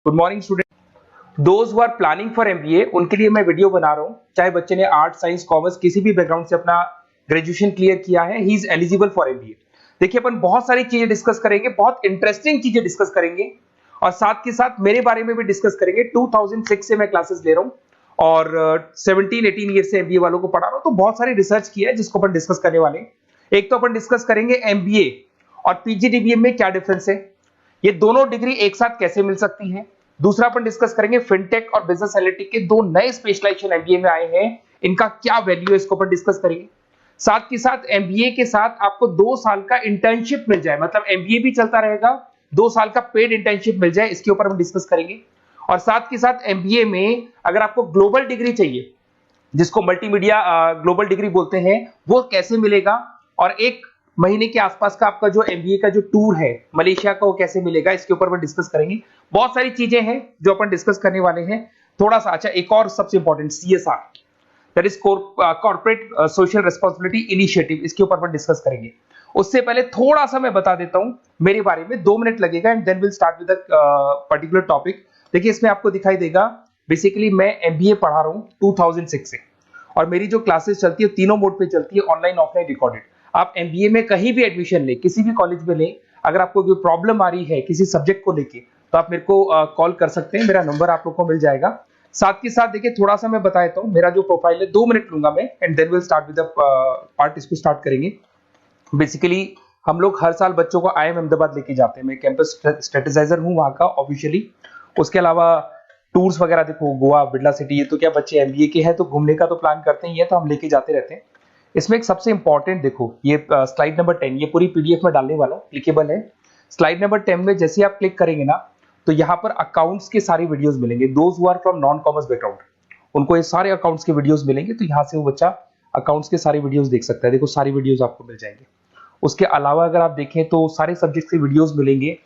Good morning student. Those who are planning for MBA उनके लिए मैं वीडियो बना रहा हूं। चाहे बच्चे ने आर्ट, साइंस, कॉमर्स किसी भी बैकग्राउंड से अपना ग्रेजुएशन क्लियर किया है, he is eligible for MBA. देखिए अपन बहुत सारी चीजें डिस्कस करेंगे, बहुत इंटरेस्टिंग चीजें डिस्कस करेंगे और साथ के साथ मेरे बारे में भी डिस्कस करेंगे। 2006 से मैं क्लासेस ले रहा हूं और 17-18 ईयर से एमबीए वालों को पढ़ा रहा हूं, तो बहुत सारी रिसर्च की है जिसको अपन डिस्कस करने वाले हैं। एक तो अपन डिस्कस करेंगे एमबीए और पीजीडीबीएम में क्या डिफरेंस है, ये दोनों डिग्री एक साथ कैसे मिल सकती है। दूसरा अपन डिस्कस करेंगे फिनटेक और बिजनेस एनालिटिक के दो नए स्पेशलाइजेशन एमबीए में आए हैं, इनका क्या वैल्यू है, इसको अपन डिस्कस करेंगे। साथ के साथ एमबीए के साथ आपको 2 साल का इंटर्नशिप मिल जाए, मतलब एमबीए भी चलता रहेगा, 2 साल का पेड इंटर्नशिप मिल जाए, इसके ऊपर हम डिस्कस करेंगे। और साथ के साथ एमबीए में अगर आपको ग्लोबल डिग्री चाहिए, जिसको मल्टीमीडिया ग्लोबल डिग्री बोलते हैं, वो कैसे मिलेगा, और 1 महीने के आसपास का आपका जो एमबीए का जो टूर है मलेशिया का, वो कैसे मिलेगा, इसके ऊपर अपन डिस्कस करेंगे। बहुत सारी चीजें हैं जो अपन डिस्कस करने वाले हैं। थोड़ा सा अच्छा, एक और सबसे important CSR, that is corporate social responsibility initiative, इसके ऊपर अपन डिस्कस करेंगे। उससे पहले थोड़ा सा मैं बता देता हूं मेरे बारे में, 2 मिनट लगेगा and then will start with particular topic. देखिए इसमें आपको दिखाई देगा, बेसिकली मैं एमबीए पढ़ा रहा हूं 2006 से और मेरी जो क्लासेस चलती है तीनों मोड पे चलती है, ऑनलाइन, ऑफलाइन, रिकॉर्डेड। आप एमबीए में कहीं भी एडमिशन लें, किसी भी कॉलेज में लें, अगर आपको कोई प्रॉब्लम आ रही है किसी सब्जेक्ट को लेके, तो आप मेरे को कॉल कर सकते हैं, मेरा नंबर आप लोग को मिल जाएगा। साथ के साथ देखिए थोड़ा सा मैं बता देता हूँ, मेरा जो प्रोफाइल है 2 मिनट लूंगा मैं and then will start with the part, इसको स्टार्ट करेंगे। बेसिकली हम लोग हर साल बच्चों को आईएम अहमदाबाद लेके जाते हैं, मैं कैंपस स्ट्रेटेजाइजर हूँ वहाँ का ऑफिशियली। उसके अलावा टूर्स वगैरह, देखो गोवा, बिरला सिटी, ये तो क्या बच्चे एमबीए के हैं तो घूमने का तो प्लान करते ही है, तो हम लेके जाते रहते हैं। इसमें एक सबसे इंपॉर्टेंट देखो, ये स्लाइड नंबर 10, ये पूरी पीडीएफ में डालने वाला हूँ, क्लिकेबल है। स्लाइड नंबर 10 में जैसे आप क्लिक करेंगे ना, तो यहाँ पर अकाउंट्स के सारे वीडियोस मिलेंगे। Those who are from non commerce background, उनको ये सारे अकाउंट्स के वीडियोस मिलेंगे, तो यहाँ से वो बच्चा अकाउंट्स के सारे वीडियोस देख सकता है। देखो सारी वीडियोस आपको मिल जाएंगे। उसके अलावा अगर आप देखें तो सारे सब्जेक्ट के वीडियोस मिलेंगे,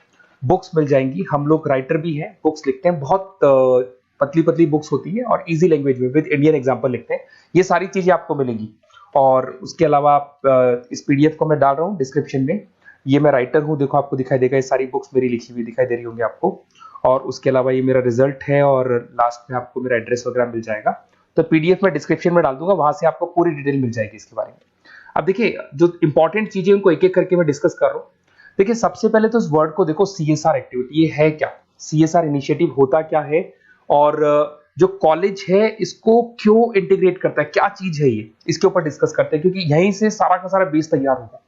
बुक्स मिल जाएंगी। हम लोग राइटर भी हैं, बुक्स लिखते हैं, बहुत पतली पतली बुक्स होती है और इजी लैंग्वेज में विद इंडियन एग्जांपल लिखते हैं। ये सारी चीजें आपको मिलेंगी। और उसके अलावा इस पीडीएफ को मैं डाल रहा हूँ डिस्क्रिप्शन में, ये मैं राइटर हूँ, देखो आपको दिखाई देगा, ये सारी बुक्स मेरी लिखी हुई दिखाई दे रही होंगी आपको। और उसके अलावा ये मेरा रिजल्ट है और लास्ट में आपको मेरा एड्रेस वगैरह मिल जाएगा। तो पीडीएफ में डिस्क्रिप्शन में डाल दूंगा, वहां से आपको पूरी डिटेल मिल जाएगी इसके बारे में। अब देखिए जो इंपॉर्टेंट चीजें उनको एक एक करके मैं डिस्कस कर रहा हूँ। देखिए सबसे पहले तो इस वर्ड को देखो, सीएसआर एक्टिविटी, ये है क्या, सीएसआर इनिशिएटिव होता क्या है, और जो कॉलेज है इसको क्यों इंटीग्रेट करता है, क्या चीज है ये, इसके ऊपर डिस्कस करते हैं, क्योंकि यहीं से सारा का सारा बेस तैयार होगा।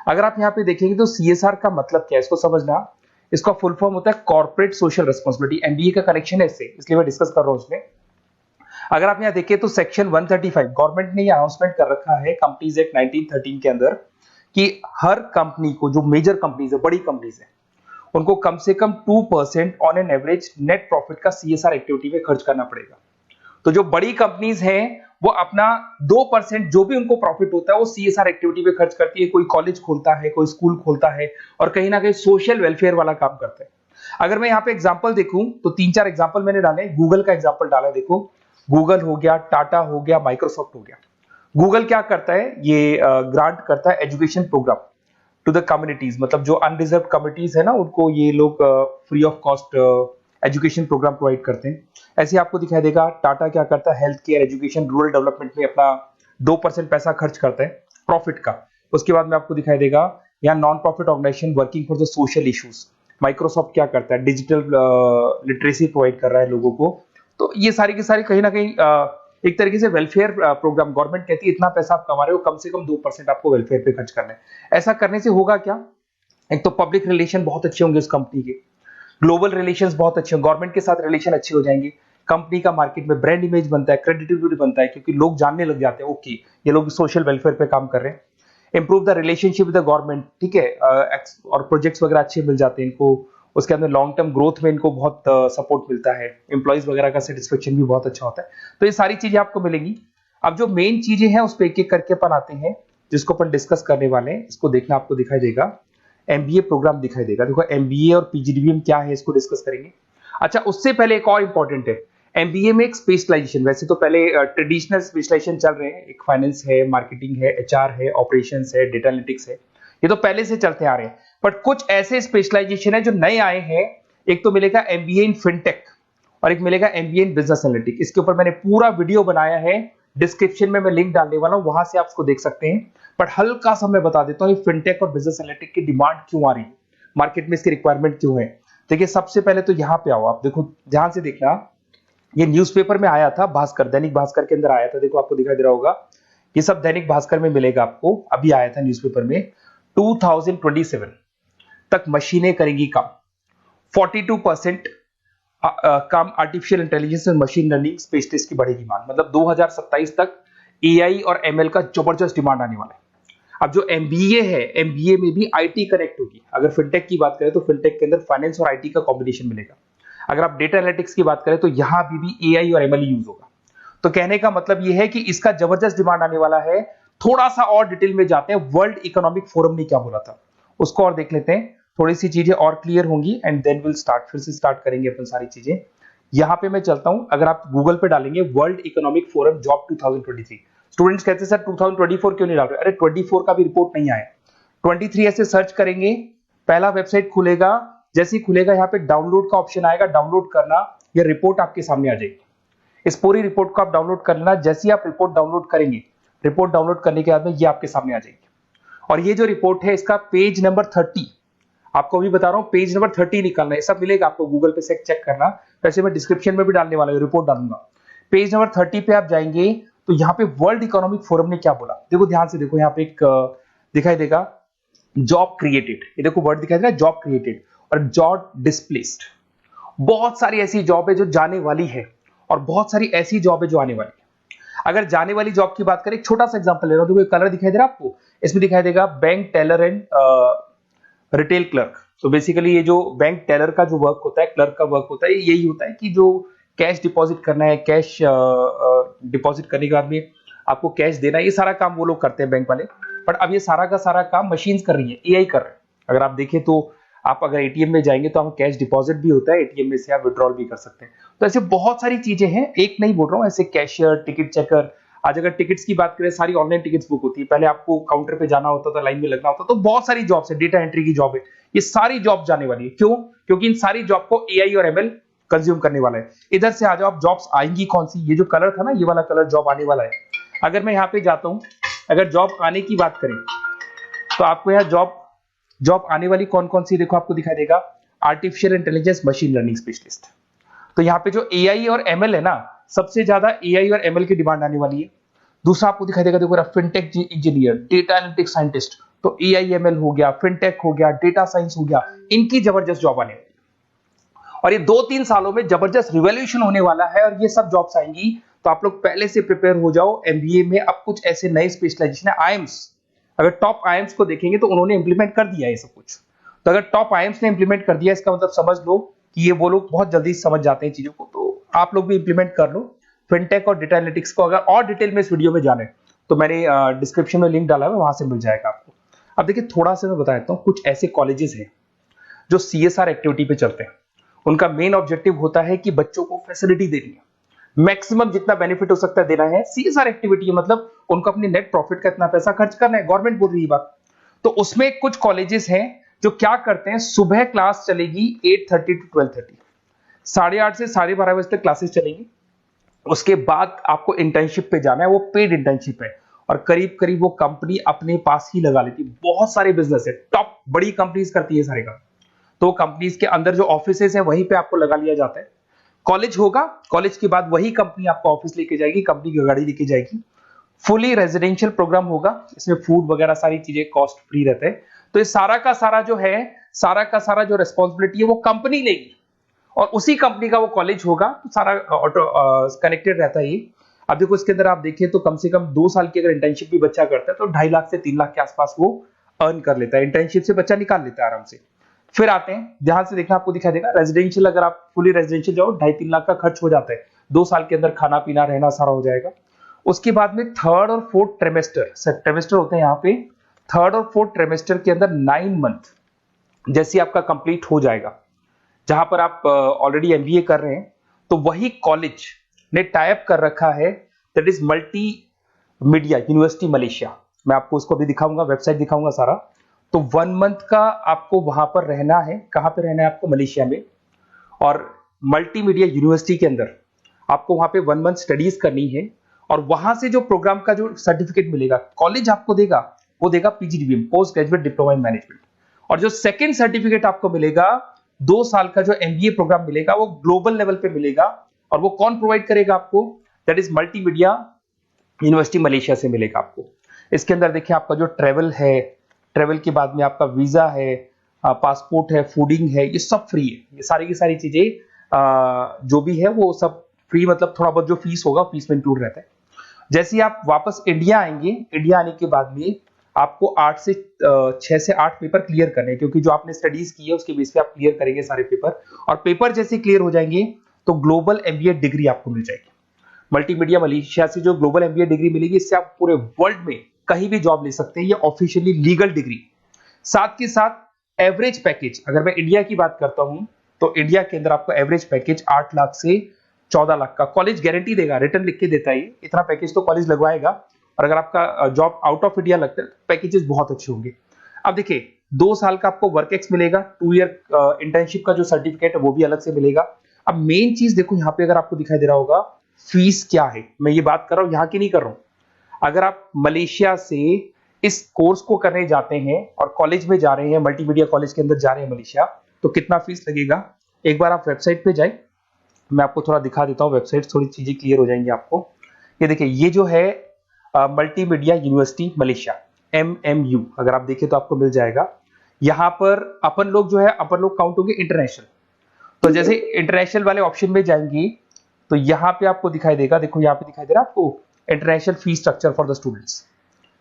अगर आप यहाँ पे देखेंगे तो सीएसआर का मतलब क्या है, इसको समझना। इसका फुल फॉर्म होता है कॉर्पोरेट सोशल रिस्पांसिबिलिटी। एमबीए का कनेक्शन है इससे, इसलिए मैं डिस्कस कर रहा हूँ इसमें। अगर आप यहाँ देखिए तो सेक्शन 135 गवर्नमेंट ने ये अनाउंसमेंट कर रखा है कंपनीज एक्ट 1913 के अंदर, कि हर कंपनी को, जो मेजर कंपनीज है, बड़ी कंपनीज है, उनको कम से कम 2% on an average net profit का सीएसआर एक्टिविटी में खर्च करना पड़ेगा। तो जो बड़ी कंपनीज हैं वो अपना 2% जो भी उनको प्रॉफिट होता है वो सीएसआर एक्टिविटी पे खर्च करती है। कोई कॉलेज खोलता है, कोई स्कूल खोलता है और कहीं ना कहीं सोशल वेलफेयर वाला काम करता है। अगर मैं यहाँ पे एग्जांपल देखूं तो 3-4 एग्जांपल मैंने डाले। गूगल का एग्जांपल डाला है, देखो गूगल हो गया, टाटा हो गया, माइक्रोसॉफ्ट हो गया। गूगल क्या करता है, ये ग्रांट करता है education program to the communities, मतलब जो अनरिजर्व कम्युनिटीज है ना, उनको ये लोग free of cost education program provide करते हैं। ऐसे आपको दिखाई देगा टाटा क्या करता है, health care, education, rural development में अपना 2% पैसा खर्च करता है प्रॉफिट का। उसके बाद में आपको दिखाई देगा यहाँ non profit organisation working for the social issues. Microsoft क्या करता है, डिजिटल लिटरेसी प्रोवाइड कर रहा है लोगों को। तो ये सारी की सारी कहीं ना कहीं एक तरीके से वेलफेयर प्रोग्राम। गवर्नमेंट कहती है इतना पैसा आप कमा रहे हो, कम से कम 2% आपको वेलफेयर पे खर्च करना है। ऐसा करने से होगा क्या, एक तो पब्लिक रिलेशन बहुत अच्छे होंगे उस कंपनी के, ग्लोबल रिलेशंस बहुत अच्छे होंगे, गवर्नमेंट के साथ रिलेशन अच्छे हो जाएंगे, कंपनी का मार्केट में ब्रांड इमेज बनता है, क्रेडिबिलिटी बनता है, क्योंकि लोग जानने लग जाते हैं ओके ये लोग सोशल वेलफेयर पे काम कर रहे हैं। Improve the relationship with the government, ठीक है, और प्रोजेक्ट्स वगैरह अच्छे मिल जाते हैं इनको। उसके अंदर लॉन्ग टर्म ग्रोथ में इनको बहुत सपोर्ट मिलता है, एम्प्लॉइज वगैरह का सेटिस्फेक्शन भी बहुत अच्छा होता है। तो ये सारी चीजें आपको मिलेंगी। अब जो मेन चीजें हैं उस पर एक एक करके अपन आते हैं, जिसको अपन डिस्कस करने वाले हैं। इसको देखना, आपको दिखाई देगा एमबीए प्रोग्राम दिखाई देगा। देखो एमबीए और पीजीडीबीएम क्या है, इसको डिस्कस करेंगे। अच्छा, उससे पहले एक और इंपॉर्टेंट है, एमबीए में एक स्पेशलाइजेशन, वैसे तो पहले ट्रेडिशनल स्पेशलाइजेशन चल रहे हैं, एक फाइनेंस है, मार्केटिंग है, एचआर है, ऑपरेशंस है, डेटा एनालिटिक्स है, ये तो पहले से चलते आ रहे हैं। बट कुछ ऐसे स्पेशलाइजेशन है जो नए आए हैं, एक तो मिलेगा एमबीए इन फिनटेक और एक मिलेगा एमबीए इन बिजनेस एनालिटिक्स। इसके ऊपर मैंने पूरा वीडियो बनाया है, डिस्क्रिप्शन में मैं लिंक डालने वाला हूं, वहां से आप उसको देख सकते हैं। बट हल्का सा मैं बता देता हूं ये फिनटेक और बिजनेस एनालिटिक्स की डिमांड क्यों आ रही है, मार्केट में इसकी रिक्वायरमेंट क्यों है। देखिए सबसे पहले तो यहाँ पे आओ, आप देखो ध्यान से देखना, ये न्यूज़पेपर में आया था, भास्कर, दैनिक भास्कर के अंदर आया था, देखो आपको दिखाई दे रहा होगा, ये सब दैनिक भास्कर में मिलेगा आपको, अभी आया था न्यूज़पेपर में। 2027 तक मशीनें करेंगी काम, 42% काम आर्टिफिशियल इंटेलिजेंस और मशीन लर्निंग स्पेशलिस्ट की बढ़ेगी मांग, मतलब 2027 तक एआई और एमएल का जबरदस्त डिमांड आने वाला है। अब जो एमबीए है, एमबीए में भी आईटी कनेक्ट होगी। अगर फिनटेक की बात करें तो फिनटेक के अंदर फाइनेंस और आईटी का कॉम्बिनेशन मिलेगा। अगर आप डेटा एनालिटिक्स की बात करें तो यहां भी एआई और एमएल यूज होगा। तो कहने का मतलब यह है कि इसका जबरदस्त डिमांड आने वाला है। थोड़ा सा और डिटेल में जाते हैं, वर्ल्ड इकोनॉमिक फोरम ने क्या बोला था उसको और देख लेते हैं, थोड़ी सी चीजें और क्लियर होंगी एंड देन विल स्टार्ट, फिर से स्टार्ट करेंगे अपन सारी चीजें। यहां पे मैं चलता हूं, अगर आप गूगल पे डालेंगे world economic forum job 2023, students कहते हैं सर 2024 क्यों नहीं डाल रहे, अरे 24 का भी रिपोर्ट नहीं आया, 23 ऐसे सर्च करेंगे, पहला वेबसाइट खुलेगा, जैसे ही खुलेगा यहाँ पे डाउनलोड का ऑप्शन आएगा, डाउनलोड करना, ये रिपोर्ट आपके सामने आ जाएगी। इस पूरी रिपोर्ट को आप डाउनलोड कर लेना, जैसे ही आप रिपोर्ट डाउनलोड करेंगे, रिपोर्ट डाउनलोड करने के बाद में ये आपके सामने आ जाएगी। और ये जो रिपोर्ट है इसका पेज नंबर 30, आपको भी बता रहा हूं पेज नंबर 30 निकालना है, सब मिलेगा आपको गूगल पे से चेक करना, वैसे मैं डिस्क्रिप्शन में भी डालने वाला हूं, रिपोर्ट डालूंगा। पेज नंबर 30 पे आप जाएंगे तो यहाँ पे वर्ल्ड इकोनॉमिक फोरम ने क्या बोला, देखो ध्यान से देखो, यहाँ पे एक दिखाई देगा जॉब क्रिएटेड, ये देखो वर्ड दिखाई दे रहा है जॉब क्रिएटेड और जॉब डिस्प्लेस्ड। बहुत सारी ऐसी जॉब है जो जाने वाली है और बहुत सारी ऐसी जॉब है जो आने वाली है। अगर जाने वाली जॉब की बात करें, एक छोटा सा एग्जांपल ले रहा हूं, देखो कलर दिखाई दे रहा है आपको, इसमें दिखाई देगा bank teller and retail clerk. तो बेसिकली ये जो बैंक टेलर का जो वर्क होता है, क्लर्क का वर्क होता है, यही होता है कि जो कैश डिपॉजिट करना है, कैश डिपॉजिट करने के बाद में आपको कैश देना है, ये सारा काम वो लोग करते हैं बैंक वाले। बट अब ये सारा का सारा काम मशीन्स कर रही है, एआई कर रहे हैं। अगर आप देखें तो आप अगर एटीएम में जाएंगे तो आपको कैश डिपॉजिट भी होता है, एटीएम में से आप विड्रॉल भी कर सकते हैं। तो ऐसे बहुत सारी चीजें हैं, एक नहीं बोल रहा हूँ, ऐसे कैशियर, टिकट चेकर, आज अगर टिकट्स की बात करें सारी ऑनलाइन टिकट्स बुक होती है, पहले आपको काउंटर पे जाना होता था, लाइन में लगना होता, तो बहुत सारी जॉब्स है, डेटा एंट्री की जॉब है, ये सारी जॉब जाने वाली है। क्यों? क्योंकि इन सारी जॉब को एआई और एमएल कंज्यूम करने वाला है। इधर से आ जाओ, आप जॉब्स आएंगी कौन सी, ये जो कलर था ना, ये वाला कलर जॉब आने वाला है। अगर मैं यहाँ पे जाता हूँ, अगर जॉब आने की बात करें तो आपको यहाँ जॉब आने वाली कौन कौन सी, देखो आपको दिखाई देगा artificial intelligence machine learning specialist. तो यहाँ पे जो एआई और एमएल है ना, सबसे ज्यादा एआई और एमएल की डिमांड आने वाली है। दूसरा आपको दिखाई देगा, देखो fintech engineer, data analytics scientist, तो एआई एमएल हो गया, फिनटेक हो गया, डेटा साइंस हो गया, इनकी जबरदस्त जॉब आने वाली है। और ये 2-3 सालों में जबरदस्त रिवॉल्यूशन होने वाला है और ये सब जॉब्स आएंगी। तो आप लोग पहले से प्रिपेयर हो जाओ। एमबीए में अब कुछ ऐसे नए स्पेशलाइजेशन है, आईएम्स, अगर टॉप आईएम्स को देखेंगे तो उन्होंने इंप्लीमेंट कर दिया है ये सब कुछ। तो अगर टॉप आईएम्स ने इंप्लीमेंट कर दिया, इसका मतलब समझ लो कि ये वो लोग बहुत जल्दी समझ जाते हैं चीजों को, तो आप लोग भी इंप्लीमेंट कर लो फिनटेक और डेटा एनालिटिक्स को। अगर और डिटेल में इस वीडियो में जाने तो मैंने डिस्क्रिप्शन में लिंक डाला है, वहां से मिल जाएगा आपको। अब देखिए थोड़ा सा मैं बता देता हूँ, कुछ ऐसे कॉलेजेस हैं जो सीएसआर एक्टिविटी पे चलते हैं। उनका मेन ऑब्जेक्टिव होता है कि बच्चों को फैसिलिटी देनी है, मैक्सिमम जितना बेनिफिट हो सकता है देना है। सीएसआर एक्टिविटी मतलब उनको अपने नेट प्रॉफिट का इतना पैसा खर्च करना है, गवर्नमेंट बोल रही है बात। तो उसमें कुछ कॉलेजेस हैं जो क्या करते हैं, सुबह क्लास चलेगी 8:30 to 12:30, 8:30 से 12:30 बजे तक क्लासेस चलेंगी। उसके बाद आपको इंटर्नशिप पे जाना है, वो पेड इंटर्नशिप है और करीब करीब वो कंपनी अपने पास ही लगा लेती है। बहुत सारे बिजनेस है, टॉप बड़ी कंपनीज करती है सारे काम। तो कंपनीज के अंदर जो ऑफिसेज हैं वहीं पे आपको लगा लिया जाता है। कॉलेज होगा, कॉलेज के बाद वही कंपनी आपको ऑफिस लेके जाएगी, कंपनी की गाड़ी लेके जाएगी। फुली रेजिडेंशियल प्रोग्राम होगा, इसमें फूड वगैरह सारी चीजें कॉस्ट फ्री रहते हैं। तो ये सारा का सारा जो है, सारा का सारा जो रेस्पॉन्सिबिलिटी है वो कंपनी लेगी और उसी कंपनी का वो कॉलेज होगा। तो सारा ऑटो कनेक्टेड रहता है ये। अब देखो इसके अंदर आप देखें तो कम से कम 2 साल की अगर इंटर्नशिप भी बच्चा करता है तो 2.5 लाख से 3 लाख के आसपास वो अर्न कर लेता है, इंटर्नशिप से बच्चा निकाल लेता है आराम से। फिर आते हैं, ध्यान से देखना, आपको दिखाई देगा रेजिडेंशियल, अगर आप फुली रेजिडेंशियल जाओ 2.5-3 लाख का खर्च हो जाता है, 2 साल के अंदर खाना पीना रहना सारा हो जाएगा। उसके बाद में थर्ड और फोर्थ ट्रेमेस्टर होते हैं यहाँ पे। थर्ड और फोर्थ ट्रेमेस्टर के अंदर 9 मंथ जैसे आपका कंप्लीट हो जाएगा, जहां पर आप ऑलरेडी एमबीए कर रहे हैं, तो वही कॉलेज ने टाई अप कर रखा है, that is multi media university Malaysia. मैं आपको उसको भी दिखाऊंगा, वेबसाइट दिखाऊंगा सारा। तो 1 मंथ का आपको वहां पर रहना है। कहां पे रहना है आपको? मलेशिया में। और मल्टीमीडिया यूनिवर्सिटी के अंदर आपको वहां पे 1 मंथ स्टडीज करनी है और वहां से जो प्रोग्राम का जो सर्टिफिकेट मिलेगा कॉलेज आपको देगा, वो देगा PGDBM, post graduate diploma in management. और जो सेकंड सर्टिफिकेट आपको मिलेगा 2 साल का जो एमबीए प्रोग्राम मिलेगा वो ग्लोबल लेवल पे मिलेगा। और वो कौन प्रोवाइड करेगा आपको? That is multimedia university Malaysia से मिलेगा आपको। इसके अंदर देखिए आपका जो ट्रेवल है, ट्रेवल के बाद में आपका वीजा है, पासपोर्ट है, फूडिंग है, ये सब फ्री है। ये सारी की सारी चीजें जो भी है वो सब फ्री, मतलब थोड़ा बहुत जो फीस होगा फीस में इंक्लूड रहता है। जैसे ही आप वापस इंडिया आएंगे, इंडिया आने के बाद में आपको 6 से 8 पेपर क्लियर करने हैं, क्योंकि जो आपने स्टडीज की है उसके बेस पे आप क्लियर करेंगे सारे पेपर। और पेपर जैसे क्लियर हो जाएंगे तो ग्लोबल एमबीए डिग्री आपको मिल जाएगी। मल्टीमीडिया मलेशिया से जो ग्लोबल एमबीए डिग्री मिलेगी, इससे आप पूरे वर्ल्ड में कहीं भी जॉब ले सकते हैं। ये ऑफिशियली लीगल डिग्री। साथ के साथ एवरेज पैकेज, अगर मैं इंडिया की बात करता हूं तो इंडिया के अंदर आपको एवरेज पैकेज 8 लाख से 14 लाख का कॉलेज गारंटी देगा, रिटर्न लिख के देता है। इतना पैकेज तो कॉलेज लगवाएगा। और अगर आपका जॉब आउट ऑफ इंडिया लगता है तो पैकेजेस बहुत अच्छे होंगे। अब देखिए 2 साल का आपको वर्क एक्स मिलेगा, 2 ईयर इंटर्नशिप का जो सर्टिफिकेट है वो भी अलग से मिलेगा। अब मेन चीज देखो यहाँ पे, अगर आपको दिखाई दे रहा होगा फीस क्या है, मैं ये बात कर रहा हूं यहाँ की नहीं कर रहा हूं। अगर आप मलेशिया से इस कोर्स को करने जाते हैं और कॉलेज में जा रहे हैं, मल्टीमीडिया कॉलेज के अंदर जा रहे हैं मलेशिया, तो कितना फीस लगेगा? एक बार आप वेबसाइट पे जाए, मैं आपको थोड़ा दिखा देता हूँ वेबसाइट, थोड़ी चीजें क्लियर हो जाएंगी आपको। ये देखिए, ये जो है मल्टीमीडिया यूनिवर्सिटी मलेशिया, MMU, अगर आप देखें तो आपको मिल जाएगा। यहाँ पर अपन लोग जो है, अपन लोग काउंट होंगे इंटरनेशनल। तो जैसे इंटरनेशनल वाले ऑप्शन में जाएंगे तो यहाँ पे आपको दिखाई देगा, देखो यहाँ पे दिखाई दे रहा है आपको international fee structure for the students.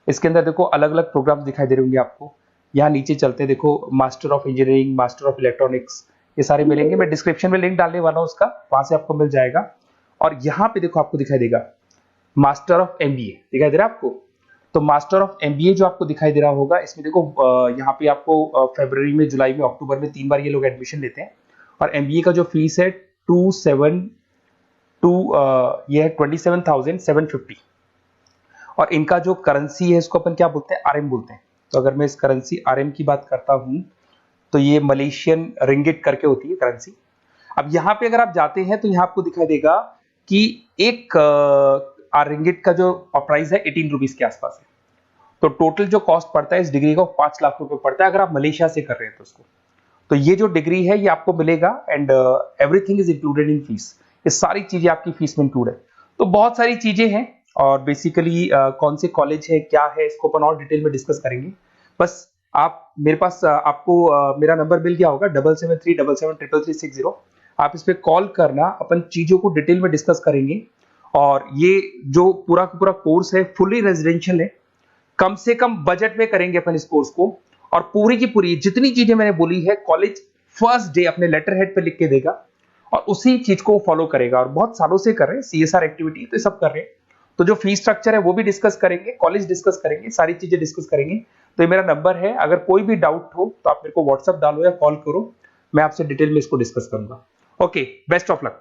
इसके अंदर देखो अलग अलग प्रोग्राम दिखाई दे रहे होंगे आपको। यहाँ नीचे चलते हैं, देखो master of engineering, master of electronics, ये सारे मिलेंगे। मैं डिस्क्रिप्शन में लिंक डालने वाला हूँ उसका, वहां से आपको मिल जाएगा। और यहाँ पे देखो आपको दिखाई देगा मास्टर ऑफ एमबीए, दिखाई दे रहा है आपको। तो मास्टर ऑफ एमबीए जो आपको दिखाई दे रहा होगा, इसमें देखो यहाँ पे आपको फरवरी में, जुलाई में, अक्टूबर में 3 बार ये लोग एडमिशन लेते हैं। और एमबीए का जो फीस है 27,750। और इनका जो करेंसी है इसको अपन क्या बोलते हैं? आरएम बोलते हैं। तो अगर मैं इस करेंसी आरएम की बात करता हूं तो ये मलेशियन रिंगिट करके होती है करेंसी। अब यहाँ पे अगर आप जाते हैं तो यहाँ आपको दिखाई देगा कि एक रिंगिट का जो प्राइस है 18 रुपीज के आसपास है। तो टोटल जो कॉस्ट पड़ता है इस डिग्री का 5 लाख रुपए पड़ता है, अगर आप मलेशिया से कर रहे हैं तो उसको। तो ये जो डिग्री है ये आपको मिलेगा and everything is included in fees. ये सारी चीजें आपकी फीस में इंक्लूड है। तो बहुत सारी चीजें हैं और बेसिकली कौन से कॉलेज है, क्या है, इसको अपन और डिटेल में डिस्कस करेंगे। बस आप मेरे पास आपको मेरा नंबर मिल गया होगा 7737773360। आप इस पे कॉल करना, अपन चीजों को डिटेल में डिस्कस करेंगे। और ये जो पूरा का पूरा कोर्स है फुली रेजिडेंशियल है, कम से कम बजट में करेंगे अपन इस कोर्स को। और पूरी की पूरी जितनी चीजें मैंने बोली है कॉलेज फर्स्ट डे अपने लेटर हेड पे लिख के देगा और उसी चीज को फॉलो करेगा। और बहुत सालों से कर रहे हैं CSR एक्टिविटी, तो सब कर रहे हैं। तो जो फीस स्ट्रक्चर है वो भी डिस्कस करेंगे, कॉलेज डिस्कस करेंगे, सारी चीजें डिस्कस करेंगे। तो ये मेरा नंबर है, अगर कोई भी डाउट हो तो आप मेरे को व्हाट्सएप डालो या कॉल करो, मैं आपसे डिटेल में इसको डिस्कस करूंगा। Okay, best of luck.